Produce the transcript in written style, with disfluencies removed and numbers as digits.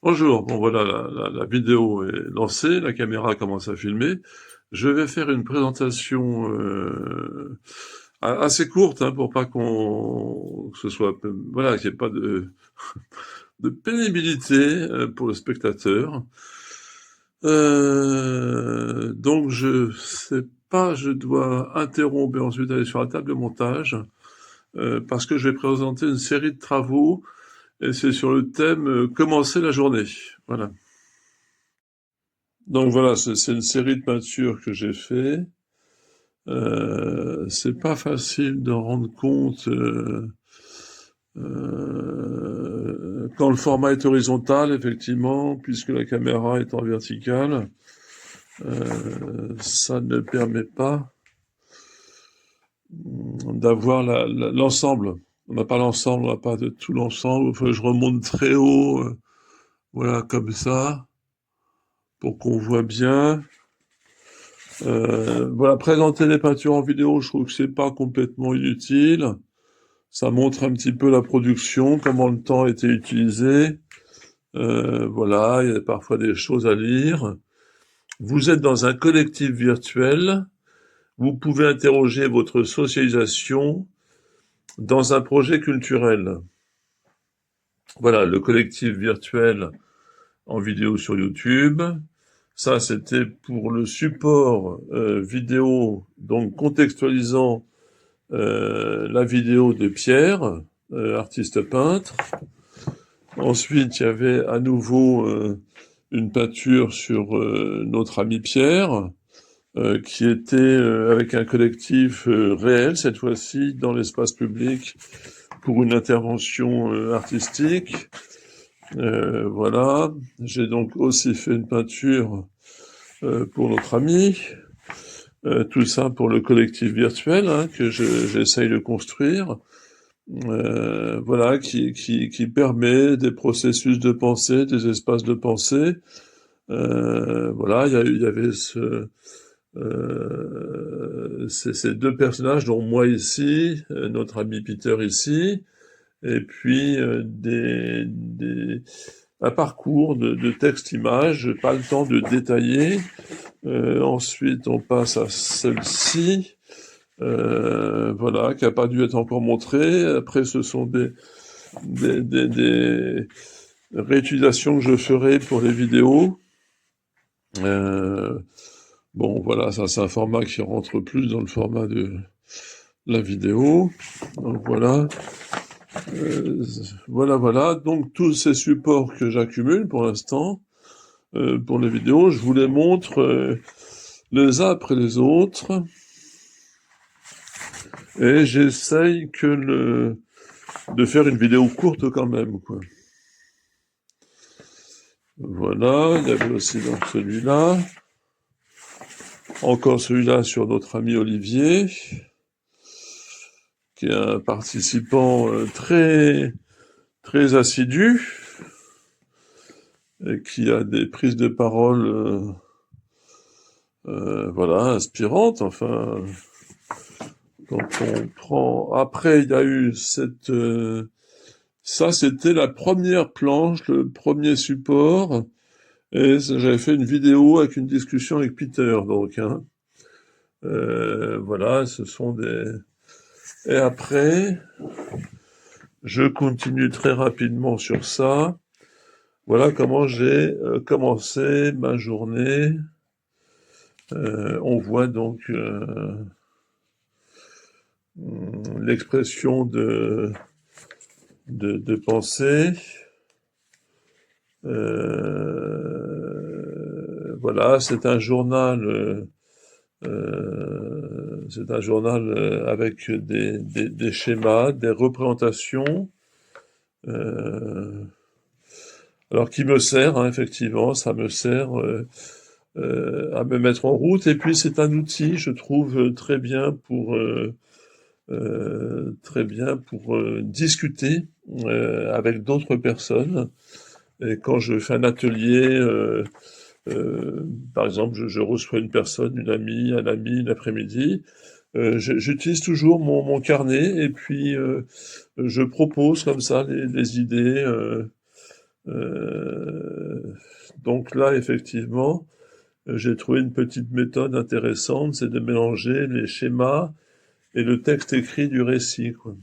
Bonjour, bon voilà, la vidéo est lancée, la caméra commence à filmer. Je vais faire une présentation assez courte hein, pour pas que ce soit, voilà, qu'il n'y ait pas de pénibilité pour le spectateur. Donc je sais pas, je dois interrompre et ensuite aller sur la table de montage parce que je vais présenter une série de travaux et c'est sur le thème commencer la journée. Voilà. Donc voilà, c'est une série de peintures que j'ai fait. C'est pas facile d'en rendre compte quand le format est horizontal, effectivement, puisque la caméra est en verticale. Ça ne permet pas d'avoir l'ensemble. On n'a pas l'ensemble, on n'a pas de tout l'ensemble. Il faut que je remonte très haut, voilà, comme ça, pour qu'on voit bien. Voilà, présenter les peintures en vidéo, je trouve que c'est pas complètement inutile. Ça montre un petit peu la production, comment le temps a été utilisé. Voilà, il y a parfois des choses à lire. Vous êtes dans un collectif virtuel. Vous pouvez interroger votre socialisation dans un projet culturel. Voilà, le collectif virtuel en vidéo sur YouTube. Ça, c'était pour le support vidéo, donc contextualisant la vidéo de Pierre, artiste peintre. Ensuite, il y avait à nouveau une peinture sur notre ami Pierre, qui était avec un collectif réel, cette fois-ci, dans l'espace public, pour une intervention artistique. Voilà. J'ai donc aussi fait une peinture pour notre ami. Tout ça pour le collectif virtuel hein, que j'essaye de construire. Voilà, qui permet des processus de pensée, des espaces de pensée. Voilà, il y avait ces deux personnages, dont moi ici, notre ami Peter ici, et puis un parcours de texte-image, j'ai pas le temps de détailler. Ensuite, on passe à celle-ci, voilà, qui n'a pas dû être encore montrée. Après, ce sont des réutilisations que je ferai pour les vidéos. Bon, voilà, ça c'est un format qui rentre plus dans le format de la vidéo. Donc voilà. Voilà. Donc tous ces supports que j'accumule pour l'instant, pour les vidéos, je vous les montre les uns après les autres. Et j'essaye de faire une vidéo courte quand même, quoi. Voilà, il y avait aussi donc celui-là. Encore celui-là sur notre ami Olivier, qui est un participant très assidu, et qui a des prises de parole voilà, inspirantes, enfin, quand on prend... Après, il y a eu cette... ça, c'était la première planche, le premier support, et j'avais fait une vidéo avec une discussion avec Peter, donc, hein. Voilà, ce sont des... Et après, je continue très rapidement sur ça. Voilà comment j'ai commencé ma journée. On voit donc l'expression de pensée. Voilà, c'est un journal avec des schémas, des représentations. Alors qui me sert, hein, effectivement, ça me sert à me mettre en route. Et puis c'est un outil, je trouve, très bien pour discuter avec d'autres personnes. Et quand je fais un atelier, par exemple, je reçois une personne, une amie, un ami l'après-midi, j'utilise toujours mon carnet et puis je propose comme ça les idées Donc là, effectivement, j'ai trouvé une petite méthode intéressante, c'est de mélanger les schémas et le texte écrit du récit, quoi.